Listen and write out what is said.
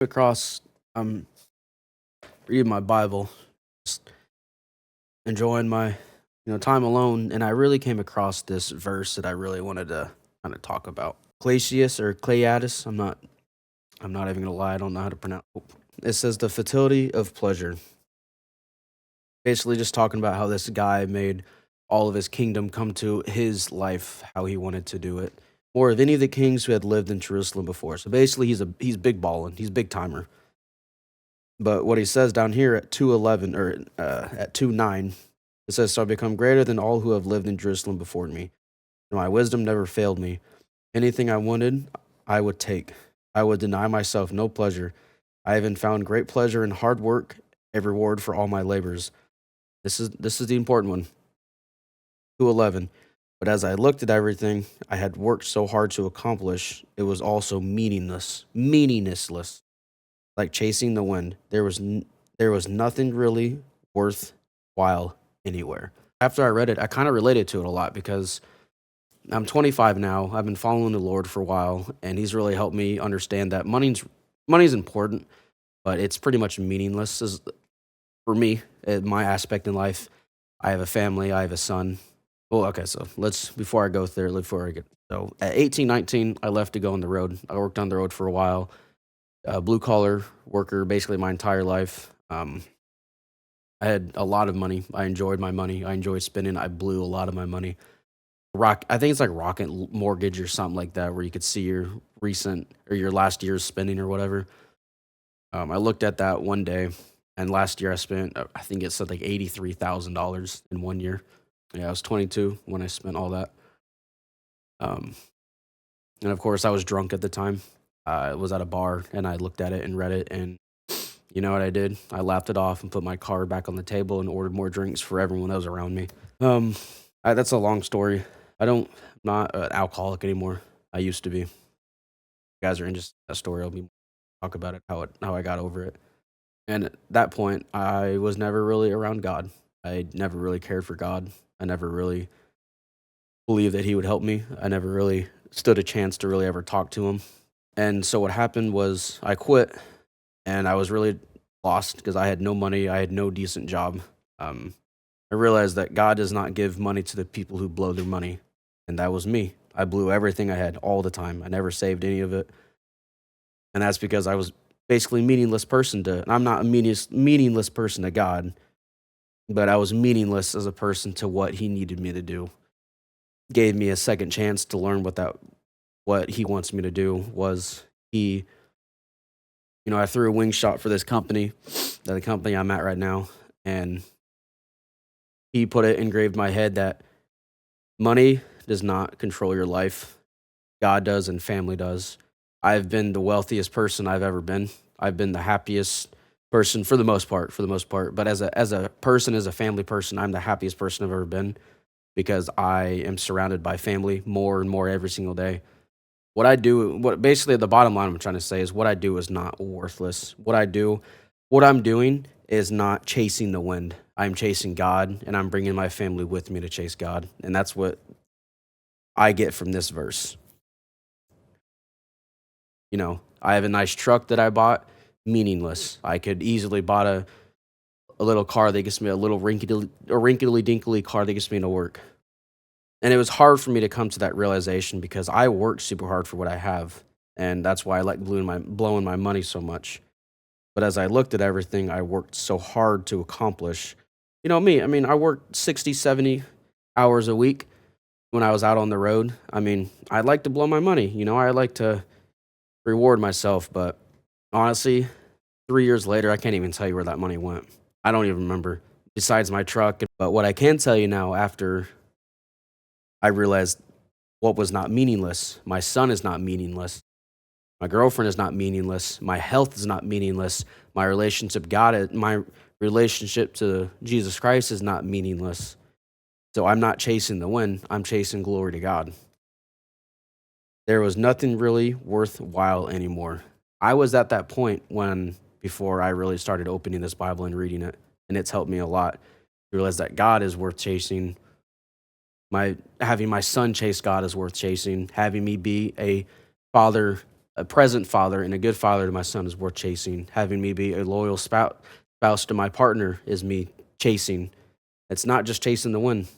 Across reading my Bible, just enjoying my time alone, and I really came across this verse that I really wanted to kind of talk about. Ecclesiastes. I'm not even gonna lie. I don't know how to pronounce. It says the fertility of pleasure. Basically, just talking about how this guy made all of his kingdom come to his life, how he wanted to do it. More of any of the kings who had lived in Jerusalem before. So basically, he's big ballin'. He's big timer. But what he says down here at 2:11 or at 2:9, it says, "So I become greater than all who have lived in Jerusalem before me, and my wisdom never failed me. Anything I wanted, I would take. I would deny myself no pleasure. I even found great pleasure in hard work, a reward for all my labors." This is the important one. 2:11. But as I looked at everything I had worked so hard to accomplish, it was also meaningless, like chasing the wind. There was nothing really worthwhile anywhere. After I read it, I kind of related to it a lot because I'm 25 now. I've been following the Lord for a while, and He's really helped me understand that money's important, but it's pretty much meaningless for me. My aspect in life. I have a family. I have a son. Well, okay, so let's before I go there, before I get so at 18, 19, I left to go on the road. I worked on the road for a while, blue collar worker basically my entire life. I had a lot of money. I enjoyed my money. I enjoyed spending. I blew a lot of my money. I think it's like Rocket Mortgage or something like that, where you could see your recent or your last year's spending or whatever. I looked at that one day, and last year I spent, I think it said like $83,000 in 1 year. Yeah, I was 22 when I spent all that. Um, and of course, I was drunk at the time. I was at a bar, and I looked at it and read it, and you know what I did? I laughed it off and put my card back on the table and ordered more drinks for everyone that was around me. Um, that's a long story. I'm not an alcoholic anymore. I used to be. If you guys are interested in that story, I'll be talk about it how I got over it. And at that point, I was never really around God. I never really cared for God. I never really believed that He would help me. I never really stood a chance to really ever talk to Him. And so what happened was I quit, and I was really lost because I had no money. I had no decent job. I realized that God does not give money to the people who blow their money, and that was me. I blew everything I had all the time. I never saved any of it, and that's because I was basically a meaningless person to. And I'm not a meaningless person to God, but I was meaningless as a person to what He needed me to do. Gave me a second chance to learn what He wants me to do. Was He? I threw a wing shot for this company, the company I'm at right now, and He put it engraved in my head that money does not control your life. God does and family does. I've been the wealthiest person I've ever been. I've been the happiest person for the most part. But as a person, as a family person, I'm the happiest person I've ever been because I am surrounded by family more and more every single day. What basically the bottom line I'm trying to say is what I do is not worthless. What I'm doing is not chasing the wind. I'm chasing God, and I'm bringing my family with me to chase God. And that's what I get from this verse. I have a nice truck that I bought, meaningless. I could easily bought a little car that gets me a rinkily dinkly car that gets me to work. And it was hard for me to come to that realization because I work super hard for what I have. And that's why I like blowing my money so much. But as I looked at everything I worked so hard to accomplish, me, I mean, I worked 60, 70 hours a week when I was out on the road. I mean, I'd like to blow my money. I like to reward myself. But honestly, 3 years later, I can't even tell you where that money went. I don't even remember, besides my truck. But what I can tell you now, after I realized what was not meaningless, my son is not meaningless. My girlfriend is not meaningless. My health is not meaningless. My relationship to Jesus Christ is not meaningless. So I'm not chasing the wind. I'm chasing glory to God. There was nothing really worthwhile anymore. I was at that point before I really started opening this Bible and reading it, and it's helped me a lot to realize that God is worth chasing. Having my son chase God is worth chasing. Having me be a father a present father and a good father to my son is worth chasing. Having me be a loyal spouse to my partner is me chasing. It's not just chasing the win.